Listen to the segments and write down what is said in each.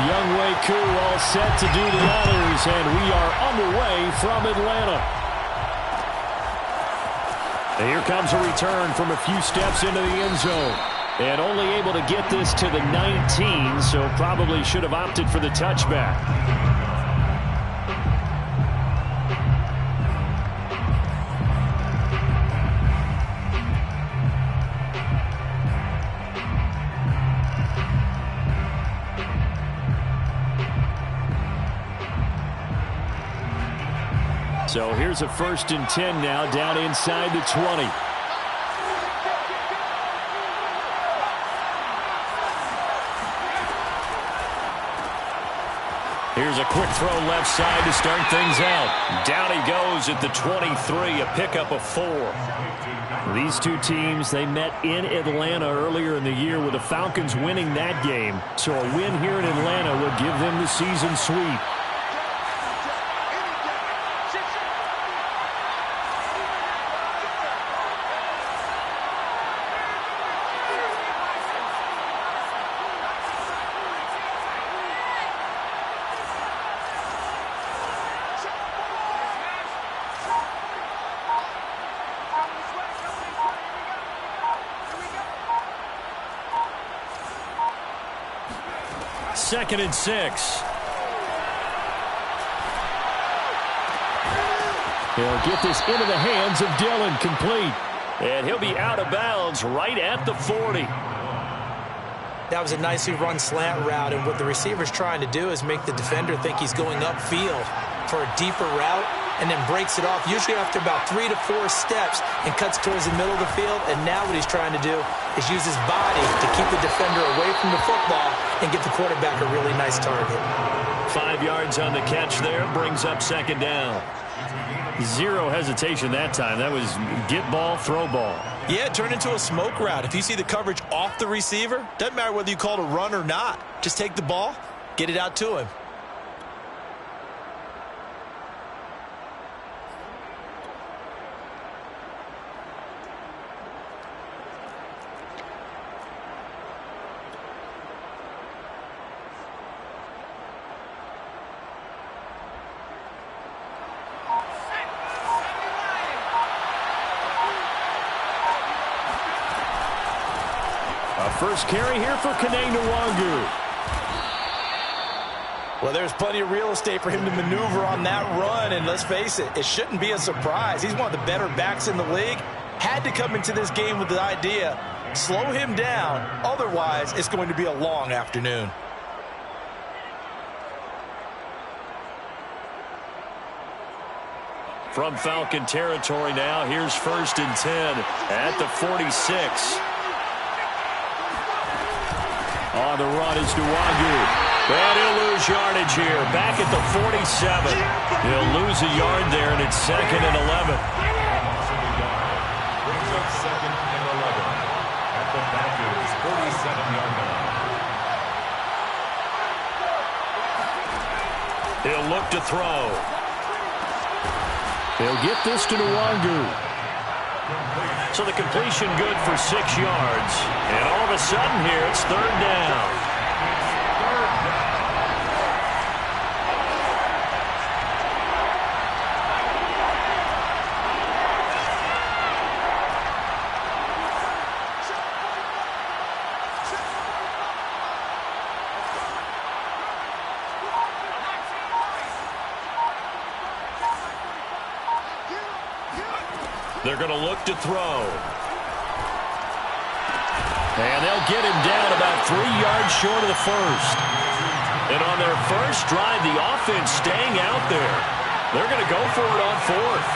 Younghoe Koo all set to do the honors, and we are underway from Atlanta. And here comes a return from a few steps into the end zone. And only able to get this to the 19, so probably should have opted for the touchback. So here's a 1st and 10 now, down inside the 20. Here's a quick throw left side to start things out. Down he goes at the 23, a pickup of 4. These two teams, they met in Atlanta earlier in the year with the Falcons winning that game. So a win here in Atlanta would give them the season sweep. Second and 6. He'll get this into the hands of Dillon, complete. And he'll be out of bounds right at the 40. That was a nicely run slant route, and what the receiver's trying to do is make the defender think he's going upfield for a deeper route, and then breaks it off, usually after about 3 to 4 steps, and cuts towards the middle of the field. And now what he's trying to do is use his body to keep the defender away from the football and give the quarterback a really nice target. 5 yards on the catch there, brings up 2nd down. Zero hesitation that time. That was get ball, throw ball. Yeah, it turned into a smoke route. If you see the coverage off the receiver, doesn't matter whether you call it a run or not. Just take the ball, get it out to him. First carry here for Kene Nwangu. Well, there's plenty of real estate for him to maneuver on that run, and let's face it, it shouldn't be a surprise. He's one of the better backs in the league. Had to come into this game with the idea, slow him down, otherwise it's going to be a long afternoon. From Falcon territory now, here's 1st and 10 at the 46. On the run is Nwangu. And he'll lose yardage here. Back at the 47. He'll lose a yard there, and it's 2nd and 11. Brings up 2nd and 11 at the Falcons' 47-yard line. He'll look to throw. He'll get this to Nwangu. So the completion good for 6 yards. And all of a sudden here, it's 3rd down. They're going to look to throw. And they'll get him down about 3 yards short of the first. And on their first drive, the offense staying out there. They're going to go for it on 4th.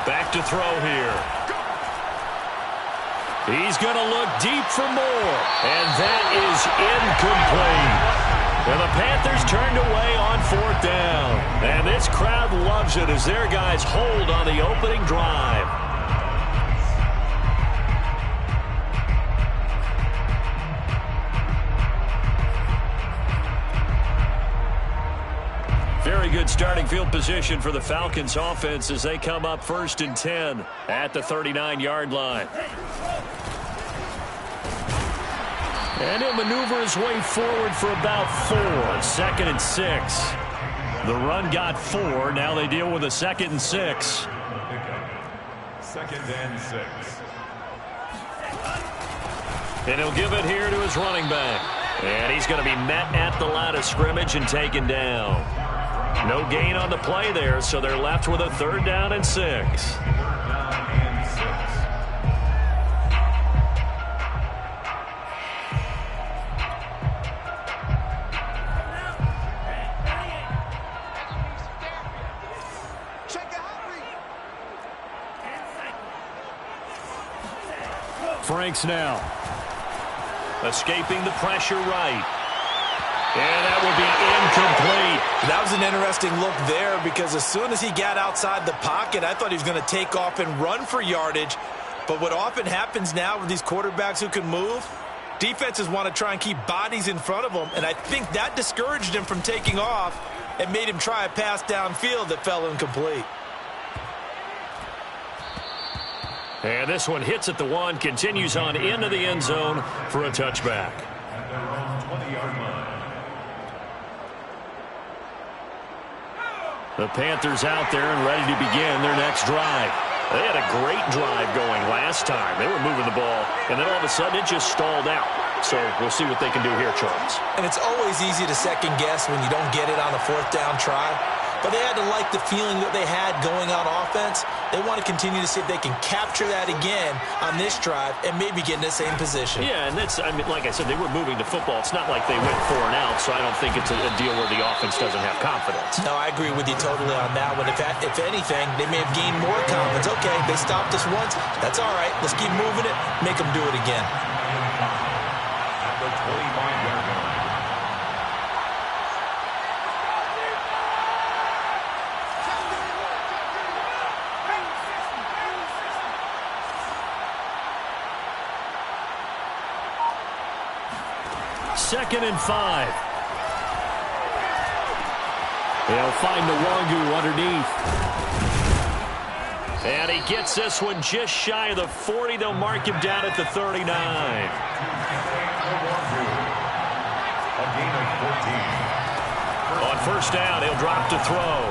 Back to throw here. He's going to look deep for more. And that is incomplete. And the Panthers turned away on 4th down. And this crowd loves it as their guys hold on the opening drive. very good starting field position for the Falcons offense as they come up 1st and 10 at the 39-yard line. And he'll maneuver his way forward for about 4. 2nd and 6. The run got 4. Now they deal with a 2nd and 6. 2nd and 6. And he'll give it here to his running back. And he's going to be met at the line of scrimmage and taken down. No gain on the play there, so they're left with a 3rd down and 6. Franks now. Escaping the pressure right. And that will be incomplete. That was an interesting look there because as soon as he got outside the pocket, I thought he was going to take off and run for yardage. But what often happens now with these quarterbacks who can move, defenses want to try and keep bodies in front of them. And I think that discouraged him from taking off and made him try a pass downfield that fell incomplete. And this one hits at the 1, continues on into the end zone for a touchback. At their own 20-yard line. The Panthers out there and ready to begin their next drive. They had a great drive going last time. They were moving the ball, and then all of a sudden it just stalled out. So we'll see what they can do here, Charles. And it's always easy to second guess when you don't get it on a 4th down try. But they had to like the feeling that they had going on offense. They want to continue to see if they can capture that again on this drive and maybe get in the same position. Yeah, and that's, I mean, like I said, they were moving the football. It's not like they went 4 and out, so I don't think it's a deal where the offense doesn't have confidence. No, I agree with you totally on that one. If anything, they may have gained more confidence. Okay, they stopped us once. That's all right. Let's keep moving it. Make them do it again. At the 25-yard line. Second and 5. They'll find Nwangu underneath. And he gets this one just shy of the 40. They'll mark him down at the 39. A gain of 14. On 1st down, he'll drop to throw.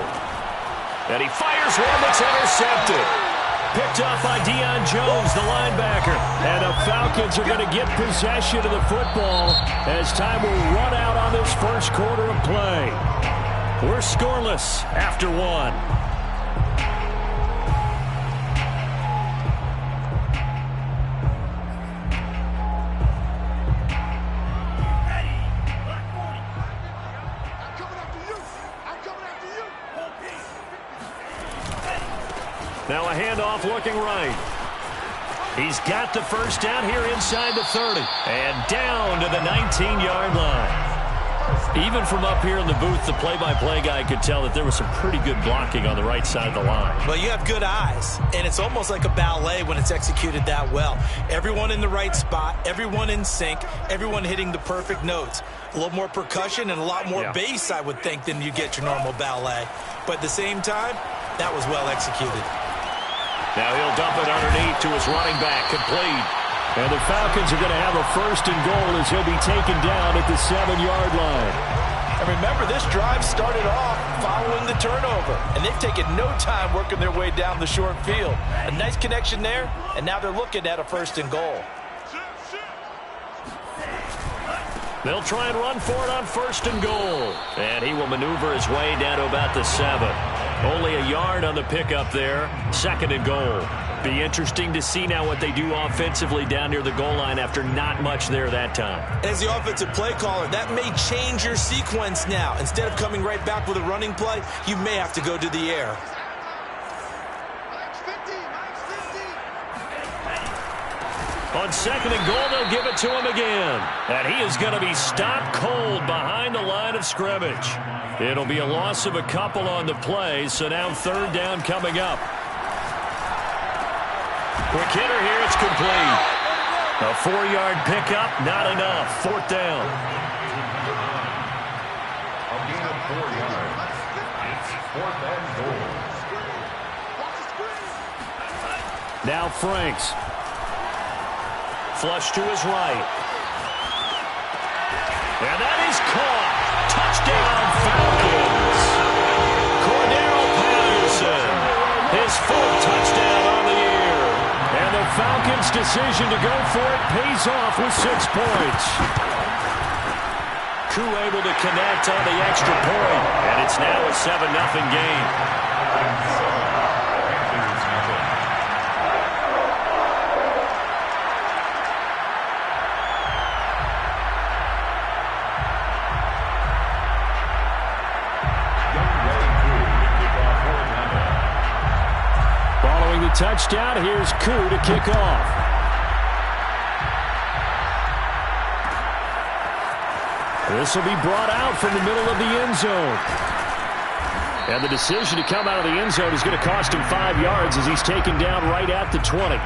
And he fires one that's intercepted. Picked off by Deion Jones, the linebacker. And the Falcons are going to get possession of the football as time will run out on this 1st quarter of play. We're scoreless after 1. Now a handoff looking right. He's got the 1st down here inside the 30. And down to the 19-yard line. Even from up here in the booth, the play-by-play guy could tell that there was some pretty good blocking on the right side of the line. Well, you have good eyes, and it's almost like a ballet when it's executed that well. Everyone in the right spot, everyone in sync, everyone hitting the perfect notes. A little more percussion and a lot more bass, I would think, than you get your normal ballet. But at the same time, that was well executed. Now he'll dump it underneath to his running back, complete. And the Falcons are going to have a 1st and goal as he'll be taken down at the 7-yard line. And remember, this drive started off following the turnover, and they've taken no time working their way down the short field. A nice connection there, and now they're looking at a 1st and goal. They'll try and run for it on 1st and goal. And he will maneuver his way down to about the 7. Only a yard on the pickup there. 2nd and goal. Be interesting to see now what they do offensively down near the goal line after not much there that time. As the offensive play caller, that may change your sequence now. Instead of coming right back with a running play, you may have to go to the air. On 2nd and goal, they'll give it to him again. And he is going to be stopped cold behind the line of scrimmage. It'll be a loss of a couple on the play, so now 3rd down coming up. Quick hitter here, it's complete. A 4-yard pickup, not enough. 4th down. A gain of 4 yards. 4th and goal. Now Franks. Flush to his right. And that is caught. Touchdown, Falcons. Cordero Patterson. His 4th touchdown on the year. And the Falcons' decision to go for it pays off with 6 points. Koo able to connect on the extra point. And it's now a 7-0 game. Following the touchdown, here's Koo to kick off. This will be brought out from the middle of the end zone. And the decision to come out of the end zone is going to cost him 5 yards as he's taken down right at the 20.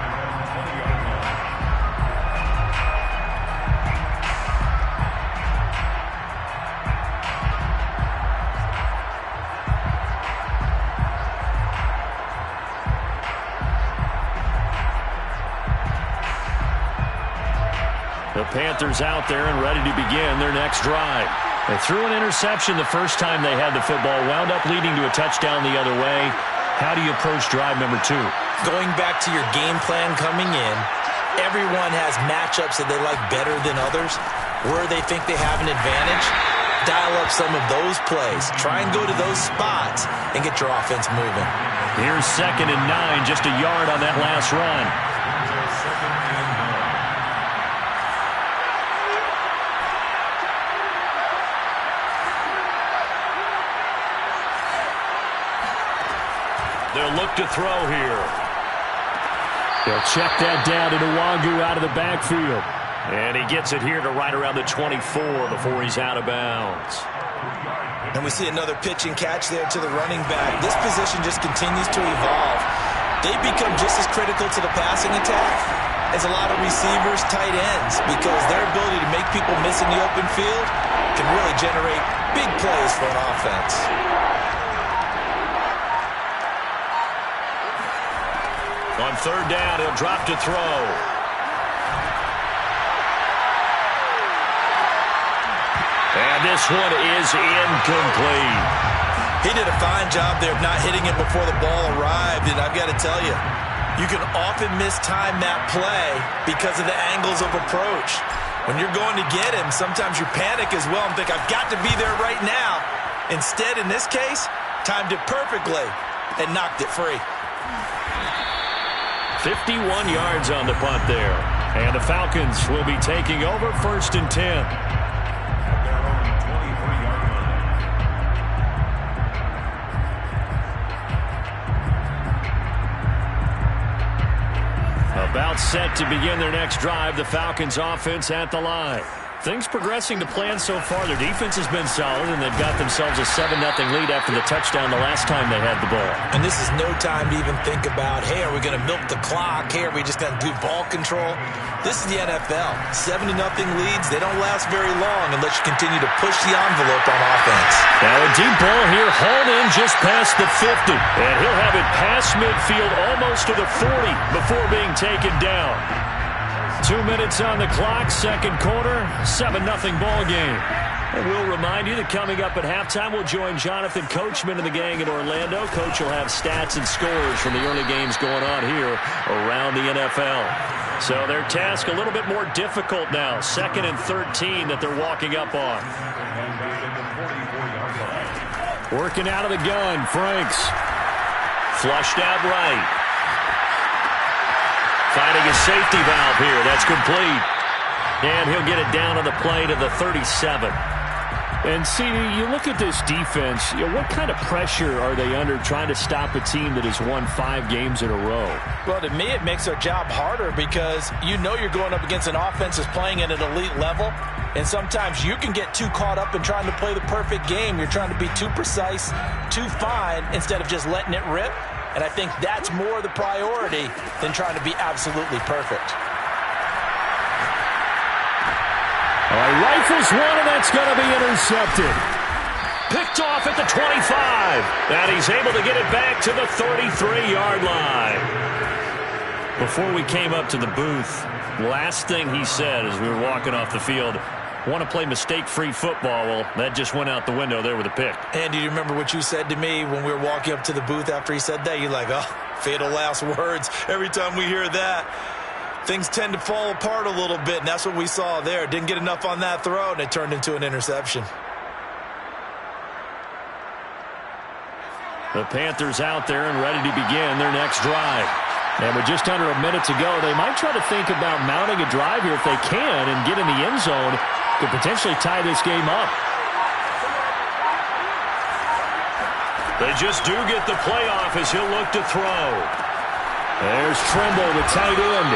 The Panthers out there and ready to begin their next drive. They threw an interception the first time they had the football, wound up leading to a touchdown the other way. How do you approach drive number 2? Going back to your game plan coming in, everyone has matchups that they like better than others. Where they think they have an advantage, dial up some of those plays. Try and go to those spots and get your offense moving. Here's 2nd and 9, just a yard on that last run. They'll look to throw here. They'll check that down to Nwangu out of the backfield. And he gets it here to right around the 24 before he's out of bounds. And we see another pitch and catch there to the running back. This position just continues to evolve. They become just as critical to the passing attack as a lot of receivers, tight ends, because their ability to make people miss in the open field can really generate big plays for an offense. On 3rd down, he'll drop to throw. And this one is incomplete. He did a fine job there of not hitting it before the ball arrived, and I've got to tell you, you can often mistime that play because of the angles of approach. When you're going to get him, sometimes you panic as well and think, I've got to be there right now. Instead, in this case, timed it perfectly and knocked it free. 51 yards on the punt there. And the Falcons will be taking over 1st and 10. At their own 23-yard line. About set to begin their next drive, the Falcons offense at the line. Things progressing to plan so far. Their defense has been solid, and they've got themselves a 7-0 lead after the touchdown the last time they had the ball. And this is no time to even think about, hey, are we going to milk the clock? Hey, are we just going to do ball control? This is the NFL. 7-0 leads, they don't last very long unless you continue to push the envelope on offense. Now a deep ball here, hauled in just past the 50. And he'll have it past midfield almost to the 40 before being taken down. 2 minutes on the clock, 2nd quarter, 7-0 ball game. And we'll remind you that coming up at halftime, we'll join Jonathan Coachman and the gang in Orlando. Coach will have stats and scores from the early games going on here around the NFL. So their task a little bit more difficult now. 2nd and 13 that they're walking up on. Working out of the gun, Franks. Flushed out right. Finding a safety valve here. That's complete. And he'll get it down on the play to the 37. And, CD, you look at this defense, what kind of pressure are they under trying to stop a team that has won 5 games in a row? Well, to me, it makes their job harder because you know you're going up against an offense that's playing at an elite level. And sometimes you can get too caught up in trying to play the perfect game. You're trying to be too precise, too fine, instead of just letting it rip. And I think that's more the priority than trying to be absolutely perfect. All right, rifles one, and that's going to be intercepted. Picked off at the 25. And he's able to get it back to the 33-yard line. Before we came up to the booth, last thing he said as we were walking off the field, want to play mistake-free football. Well, that just went out the window there with a pick. And do you remember what you said to me when we were walking up to the booth after he said that? You're like, oh, fatal last words. Every time we hear that, things tend to fall apart a little bit, and that's what we saw there. Didn't get enough on that throw, and it turned into an interception. The Panthers out there and ready to begin their next drive. And with just under a minute to go, they might try to think about mounting a drive here if they can and get in the end zone to potentially tie this game up. They just do get the playoff as he'll look to throw. There's Trimble, the tight end.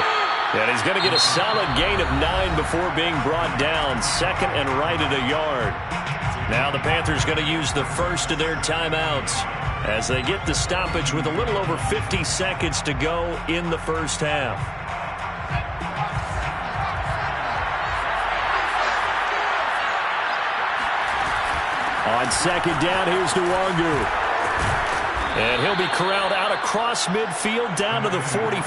And he's going to get a solid gain of 9 before being brought down. Second and right at a yard. Now the Panthers going to use the first of their timeouts as they get the stoppage with a little over 50 seconds to go in the first half. On second down, here's Nwangu. And he'll be corralled out across midfield down to the 45.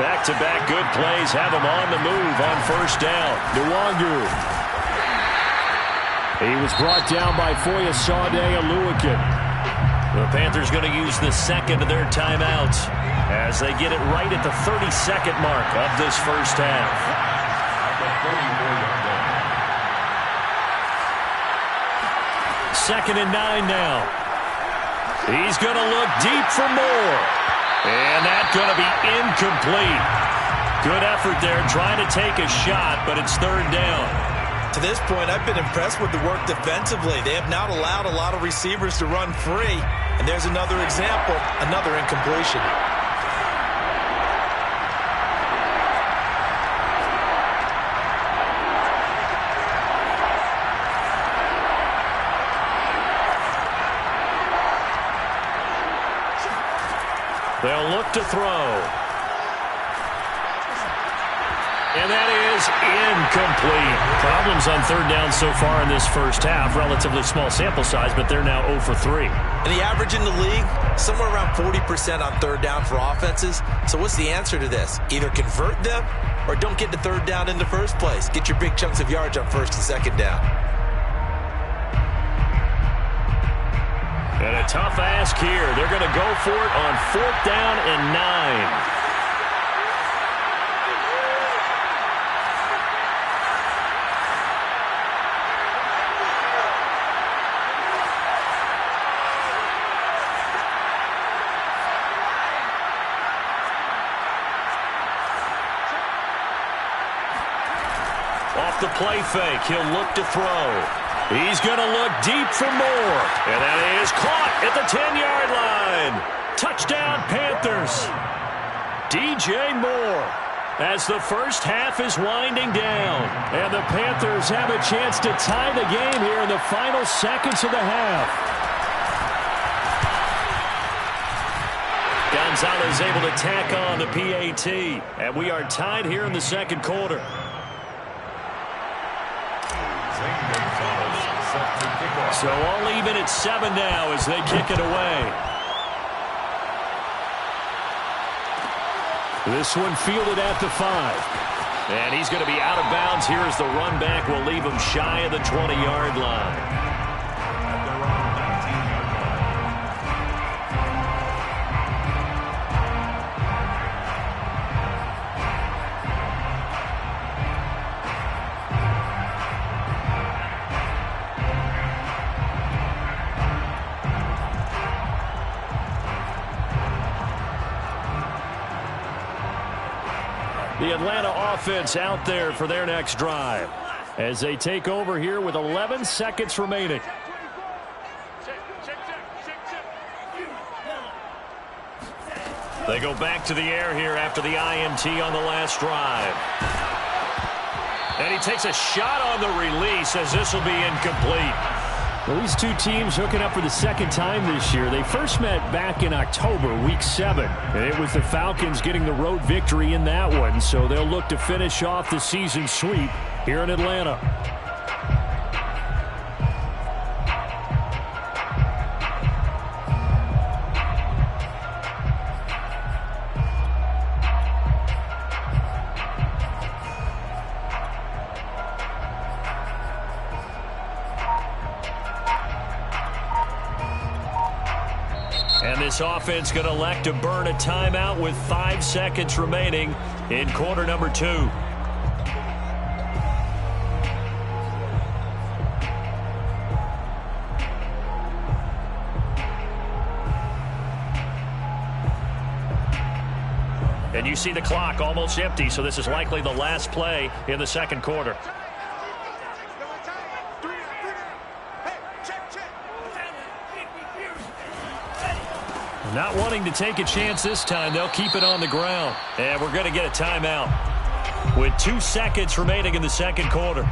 Back-to-back good plays have him on the move on first down. Nwangu. He was brought down by Foyesade Aluakin. The Panthers going to use the second of their timeouts as they get it right at the 32nd mark of this first half. Second and 9 now. He's going to look deep for more. And that's going to be incomplete. Good effort there trying to take a shot, but it's third down. To this point, I've been impressed with the work defensively. They have not allowed a lot of receivers to run free. And there's another example, another incompletion. They'll look to throw. And that is incomplete. Problems on third down so far in this first half. Relatively small sample size, but they're now 0 for 3. And the average in the league, somewhere around 40% on third down for offenses. So what's the answer to this? Either convert them or don't get to third down in the first place. Get your big chunks of yards on first and second down. And a tough ask here. They're going to go for it on fourth down and 9. Off the play fake, he'll look to throw. He's going to look deep for more. And that is caught at the 10-yard line. Touchdown, Panthers. DJ Moore as the first half is winding down. And the Panthers have a chance to tie the game here in the final seconds of the half. Gonzalez able to tack on the PAT. And we are tied here in the second quarter. So all even at 7 now as they kick it away. This one fielded at the 5. And he's going to be out of bounds here as the run back will leave him shy of the 20-yard line. The Atlanta offense out there for their next drive as they take over here with 11 seconds remaining. They go back to the air here after the INT on the last drive. And he takes a shot on the release as this will be incomplete. Well, these two teams hooking up for the second time this year. They first met back in October, week 7. And it was the Falcons getting the road victory in that one. So they'll look to finish off the season sweep here in Atlanta. And this offense going to elect to burn a timeout with 5 seconds remaining in quarter number 2. And you see the clock almost empty, so this is likely the last play in the second quarter. Not wanting to take a chance this time, they'll keep it on the ground. And we're going to get a timeout with 2 seconds remaining in the second quarter.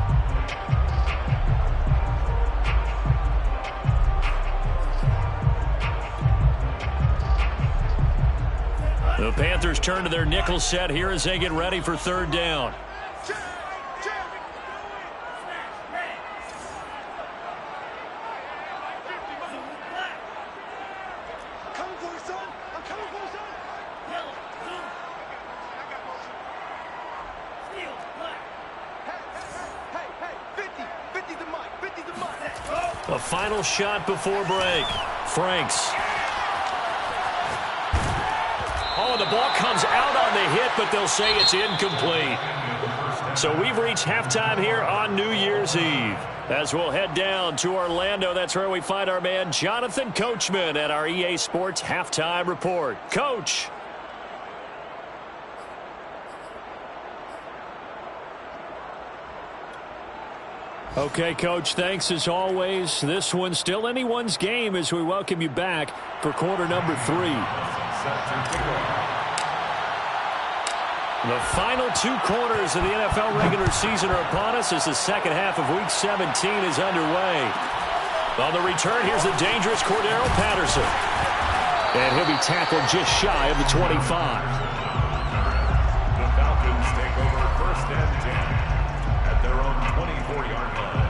The Panthers turn to their nickel set here as they get ready for third down. A final shot before break. Franks. Oh, the ball comes out on the hit, but they'll say it's incomplete. So we've reached halftime here on New Year's Eve. As we'll head down to Orlando, that's where we find our man Jonathan Coachman at our EA Sports Halftime Report. Coach. Okay, Coach, thanks as always. This one's still anyone's game as we welcome you back for quarter number 3. The final 2 quarters of the NFL regular season are upon us as the second half of Week 17 is underway. On the return, here's the dangerous Cordero Patterson. And he'll be tackled just shy of the 25. The Falcons take over first and 10 at their own 24-yard line.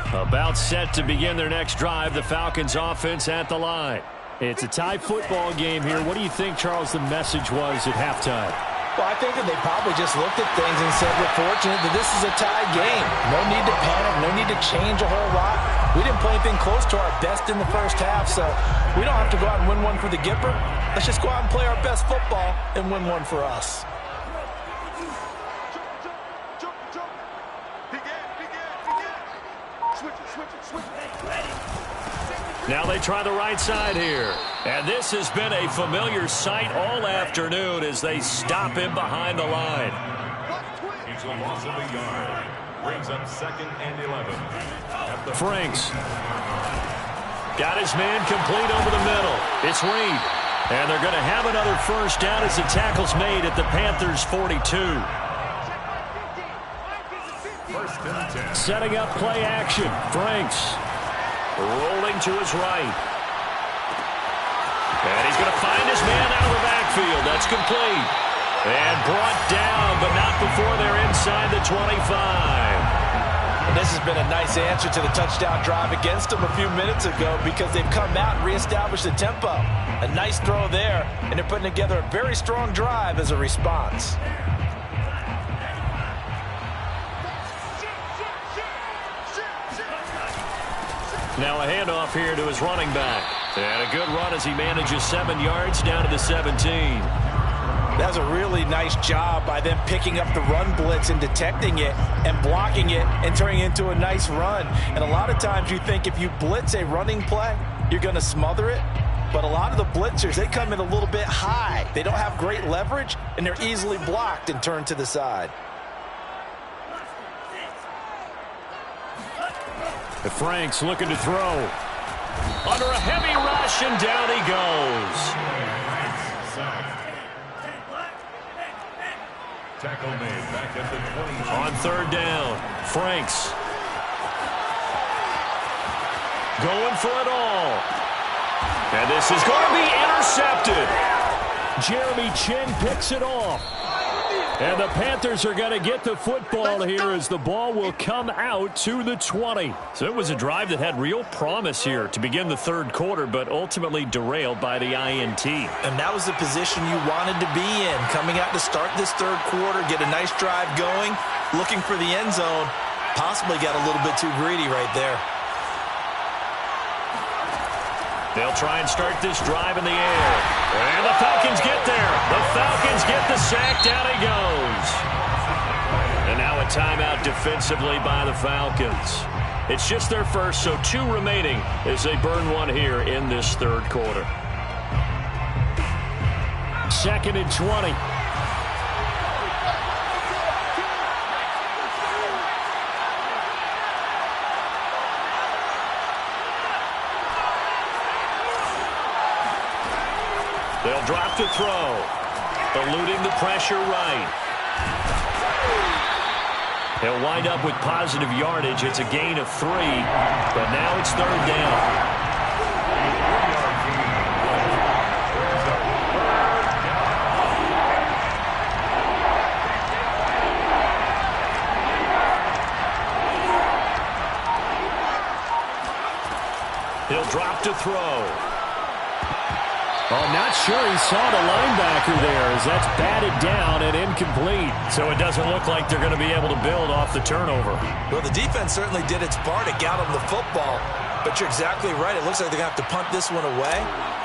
About set to begin their next drive, the Falcons offense at the line. It's a tie football game here. What do you think, Charles, the message was at halftime? Well, I think that they probably just looked at things and said, we're fortunate that this is a tie game. No need to panic, no need to change a whole lot. We didn't play anything close to our best in the first half, so we don't have to go out and win one for the Gipper. Let's just go out and play our best football and win one for us. Now they try the right side here. And this has been a familiar sight all afternoon as they stop him behind the line. It's a loss of a yard. Brings up second and 11. Franks. Got his man complete over the middle. It's Reed. And they're going to have another first down as the tackle's made at the Panthers' 42. First and 10. Setting up play action. Franks. Rolling to his right. And he's going to find his man out of the backfield. That's complete. And brought down, but not before they're inside the 25. And this has been a nice answer to the touchdown drive against them a few minutes ago because they've come out and reestablished the tempo. A nice throw there, and they're putting together a very strong drive as a response. Now a handoff here to his running back. And a good run as he manages 7 yards down to the 17. That's a really nice job by them picking up the run blitz and detecting it and blocking it and turning it into a nice run. And a lot of times you think if you blitz a running play, you're going to smother it. But a lot of the blitzers, they come in a little bit high. They don't have great leverage, and they're easily blocked and turned to the side. Franks looking to throw. Under a heavy rush, and down he goes. Tackle made back at the 20. On third down, Franks. Going for it all. And this is going to be intercepted. Jeremy Chin picks it off. And the Panthers are going to get the football here as the ball will come out to the 20. So it was a drive that had real promise here to begin the third quarter, but ultimately derailed by the INT. And that was the position you wanted to be in. Coming out to start this third quarter, get a nice drive going, looking for the end zone. Possibly got a little bit too greedy right there. They'll try and start this drive in the air. And the Falcons get there. The Falcons get the sack. Down he goes. And now a timeout defensively by the Falcons. It's just their first, so 2 remaining as they burn one here in this third quarter. 2nd and 20. They'll drop to throw. Eluding the pressure right. He'll wind up with positive yardage. It's a gain of 3, but now it's 3rd down. He'll drop to throw. I'm not sure he saw the linebacker there as that's batted down and incomplete. So it doesn't look like they're going to be able to build off the turnover. Well, the defense certainly did its part to get them the football. But you're exactly right. It looks like they're going to have to punt this one away.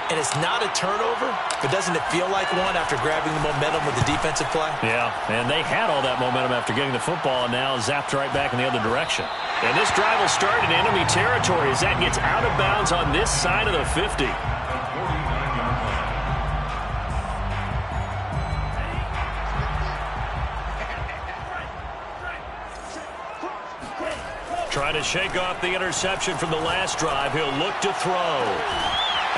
And it's not a turnover, but doesn't it feel like one after grabbing the momentum with the defensive play? Yeah, and they had all that momentum after getting the football and now zapped right back in the other direction. And this drive will start in enemy territory as that gets out of bounds on this side of the 50. Trying to shake off the interception from the last drive. He'll look to throw.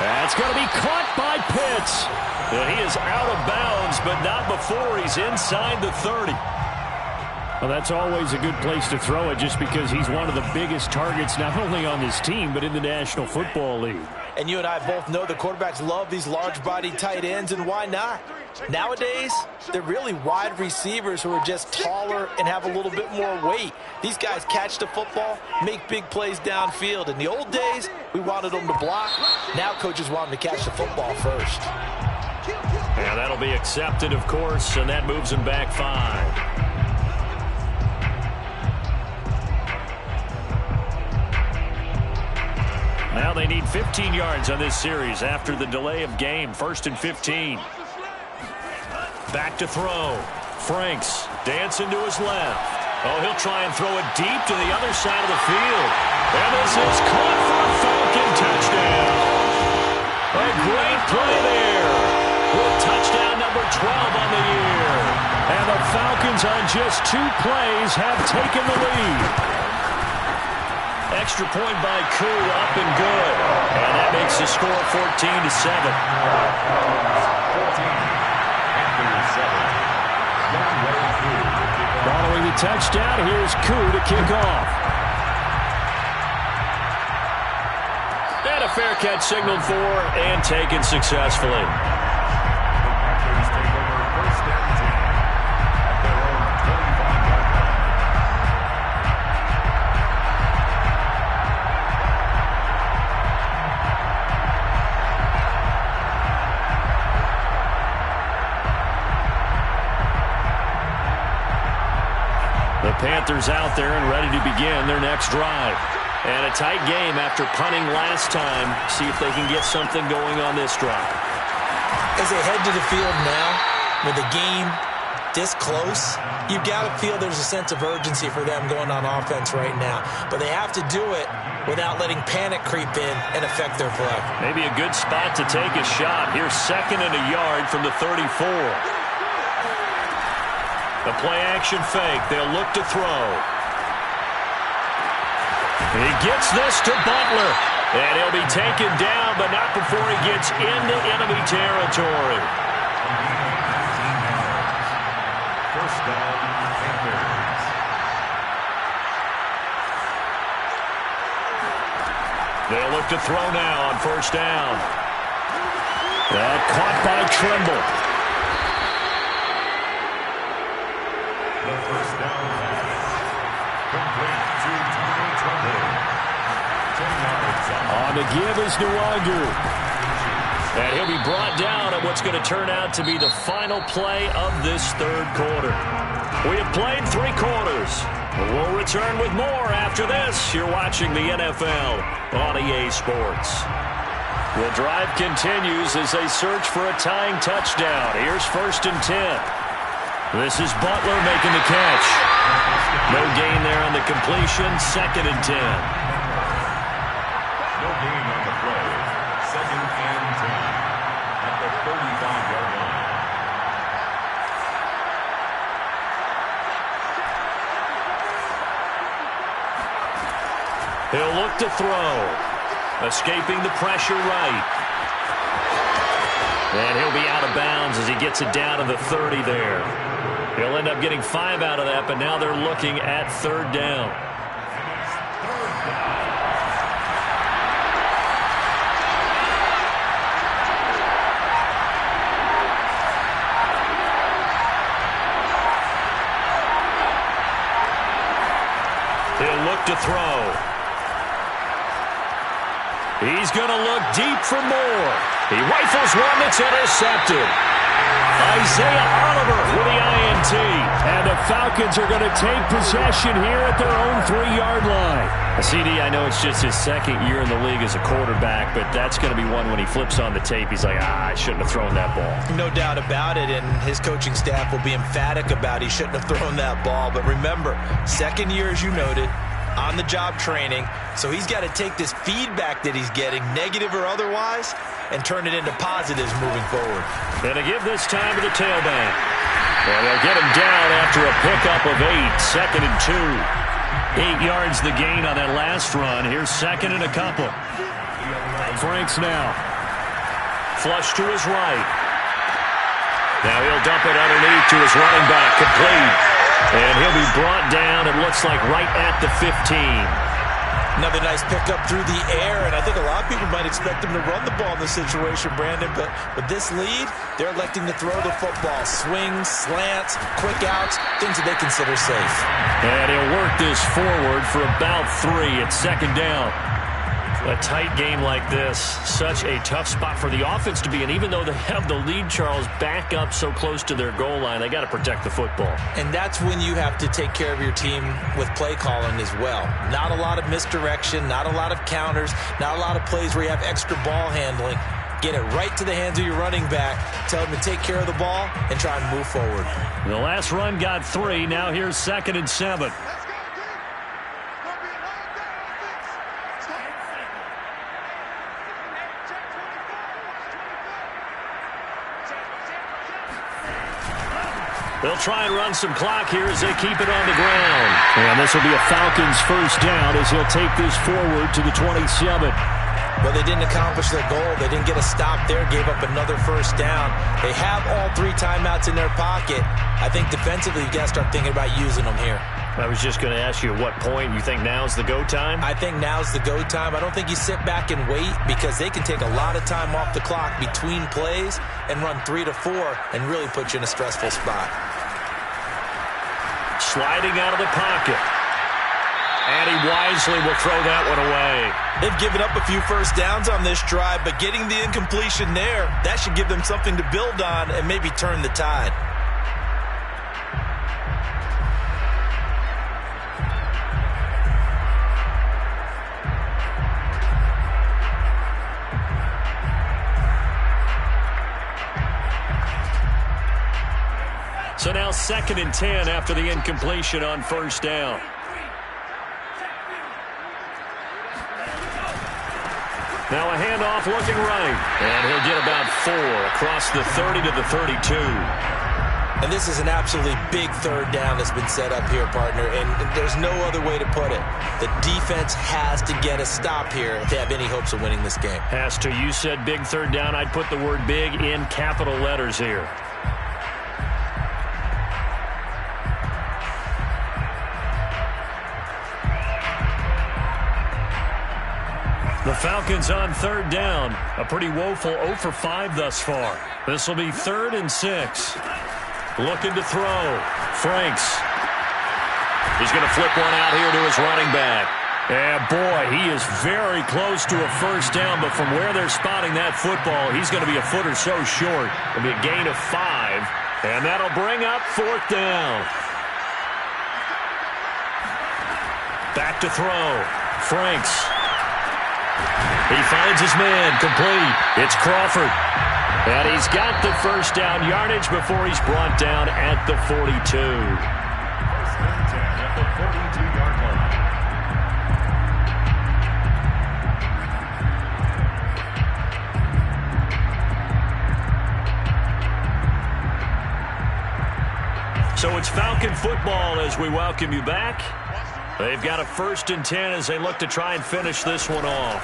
That's going to be caught by Pitts. And he is out of bounds, but not before he's inside the 30. Well, that's always a good place to throw it just because he's one of the biggest targets not only on this team but in the National Football League. And you and I both know the quarterbacks love these large-bodied tight ends, and why not? Nowadays, they're really wide receivers who are just taller and have a little bit more weight. These guys catch the football, make big plays downfield. In the old days, we wanted them to block. Now coaches want them to catch the football first. Yeah, that'll be accepted, of course, and that moves them back 5. Now they need 15 yards on this series after the delay of game. 1st and 15. Back to throw. Franks dancing to his left. Oh, he'll try and throw it deep to the other side of the field. And this is caught for a Falcon touchdown. A great play there. With touchdown number 12 on the year. And the Falcons on just 2 plays have taken the lead. Extra point by Koo, up and good. And that makes the score 14-7. Following the touchdown, here's Koo to kick off. And a fair catch signaled for and taken successfully. The Panthers out there and ready to begin their next drive. And a tight game after punting last time. See if they can get something going on this drive. As they head to the field now, with the game this close, you've got to feel there's a sense of urgency for them going on offense right now. But they have to do it without letting panic creep in and affect their play. Maybe a good spot to take a shot. Here's 2nd and a yard from the 34. The play-action fake. They'll look to throw. He gets this to Butler. And he'll be taken down, but not before he gets into enemy territory. First down, Panthers. They'll look to throw now on 1st down. That caught by Trimble. On the give is Nwangu. And he'll be brought down at what's going to turn out to be the final play of this third quarter. We have played 3 quarters. We'll return with more after this. You're watching the NFL on EA Sports. The drive continues as they search for a tying touchdown. Here's 1st and 10. This is Butler making the catch. No gain there on the completion. 2nd and 10. No gain on the play. 2nd and 10 at the 35-yard line. He'll look to throw. Escaping the pressure right. And he'll be out of bounds as he gets it down to the 30 there. He'll end up getting 5 out of that, but now they're looking at 3rd down. He'll look to throw. He's going to look deep for more. He rifles one that's intercepted. Isaiah Oliver with the INT. And the Falcons are going to take possession here at their own 3-yard line. CD, I know it's just his 2nd year in the league as a quarterback, but that's going to be one when he flips on the tape. He's like, I shouldn't have thrown that ball. No doubt about it, and his coaching staff will be emphatic about he shouldn't have thrown that ball. But remember, 2nd year, as you noted, on-the-job training, so he's got to take this feedback that he's getting, negative or otherwise, and turn it into positives moving forward. And to give this time to the tailback. And they'll get him down after a pickup of 8, 2nd and 2. 8 yards the gain on that last run. Here's 2nd and a couple. Franks now. Flush to his right. Now he'll dump it underneath to his running back, complete. And he'll be brought down, it looks like, right at the 15. Another nice pickup through the air, and I think a lot of people might expect him to run the ball in this situation, Brandon, but with this lead, they're electing to throw the football. Swings, slants, quick outs, things that they consider safe. And he'll work this forward for about 3 at 2nd down. A tight game like this, such a tough spot for the offense to be in. Even though they have the lead, Charles, back up so close to their goal line, they got to protect the football. And that's when you have to take care of your team with play calling as well. Not a lot of misdirection, not a lot of counters, not a lot of plays where you have extra ball handling. Get it right to the hands of your running back, tell him to take care of the ball, and try and move forward. The last run got 3. Now here's 2nd and 7. They'll try and run some clock here as they keep it on the ground. And this will be a Falcons 1st down as he'll take this forward to the 27. Well, they didn't accomplish their goal. They didn't get a stop there, gave up another 1st down. They have all 3 timeouts in their pocket. I think defensively you got to start thinking about using them here. I was just going to ask you at what point you think now's the go time? I think now's the go time. I don't think you sit back and wait because they can take a lot of time off the clock between plays and run 3 to 4 and really put you in a stressful spot. Sliding out of the pocket. And he wisely will throw that one away. They've given up a few 1st downs on this drive, but getting the incompletion there, that should give them something to build on and maybe turn the tide. So now 2nd and 10 after the incompletion on 1st down. Now a handoff looking right. And he'll get about 4 across the 30 to the 32. And this is an absolutely big 3rd down that's been set up here, partner, and there's no other way to put it. The defense has to get a stop here if they have any hopes of winning this game. Has to. You said big 3rd down. I'd put the word big in capital letters here. The Falcons on 3rd down. A pretty woeful 0 for 5 thus far. This will be 3rd and 6. Looking to throw. Franks. He's going to flip one out here to his running back. And boy, he is very close to a first down, but from where they're spotting that football, he's going to be a foot or so short. It'll be a gain of 5, and that'll bring up 4th down. Back to throw. Franks. He finds his man, complete. It's Crawford. And he's got the first down yardage before he's brought down at the 42. First and 10 at the 42-yard line. So it's Falcon football as we welcome you back. They've got a 1st and 10 as they look to try and finish this one off.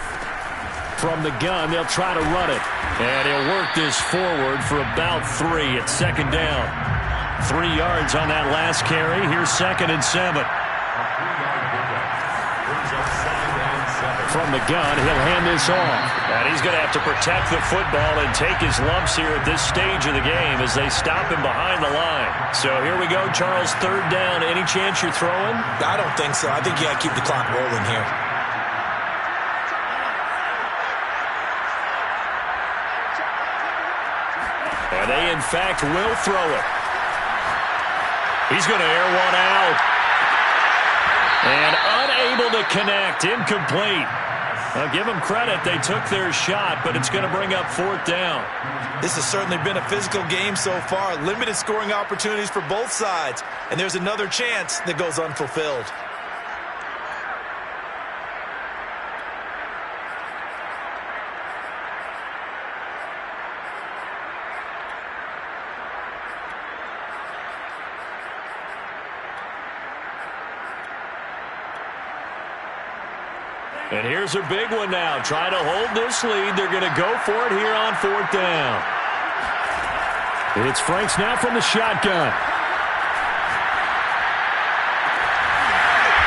From the gun, they'll try to run it. And he'll work this forward for about 3 at 2nd down. 3 yards on that last carry. Here's 2nd and 7. From the gun, he'll hand this off. And he's going to have to protect the football and take his lumps here at this stage of the game as they stop him behind the line. So here we go, Charles, 3rd down. Any chance you're throwing? I don't think so. I think you got to keep the clock rolling here. And they, in fact, will throw it. He's going to air one out. And unable to connect. Incomplete. I'll give them credit. They took their shot, but it's going to bring up 4th down. This has certainly been a physical game so far. Limited scoring opportunities for both sides. And there's another chance that goes unfulfilled. And here's a big one now. Trying to hold this lead. They're going to go for it here on 4th down. It's Franks now from the shotgun.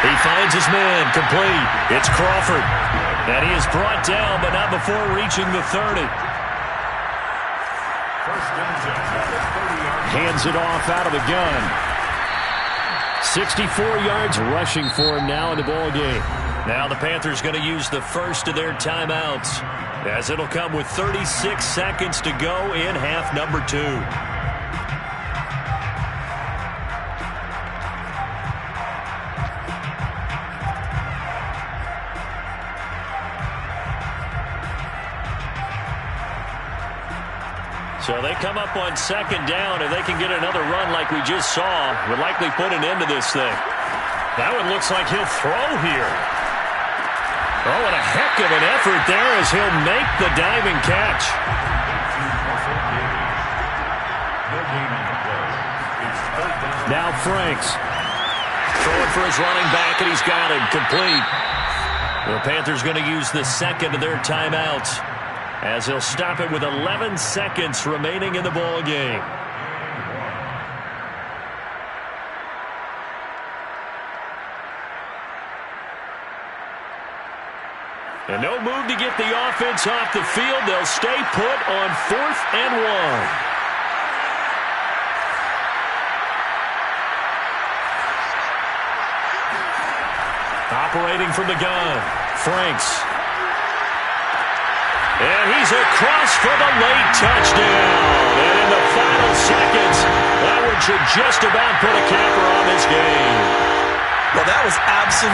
He finds his man, complete. It's Crawford. And he is brought down, but not before reaching the 30. Hands it off out of the gun. 64 yards rushing for him now in the ball game. Now the Panthers going to use the first of their timeouts, as it'll come with 36 seconds to go in half number 2. So they come up on 2nd down. If they can get another run like we just saw, would likely put an end to this thing. That one looks like he'll throw here. Oh, and a heck of an effort there as he'll make the diving catch. Now Franks. Throwing for his running back, and he's got it. Complete. The Panthers going to use the 2nd of their timeouts, as he'll stop it with 11 seconds remaining in the ball game. And no move to get the offense off the field. They'll stay put on 4th and 1. Operating from the gun, Franks. And he's across for the late touchdown. And in the final seconds, that one should just about put a capper on this game. Well, that was absolutely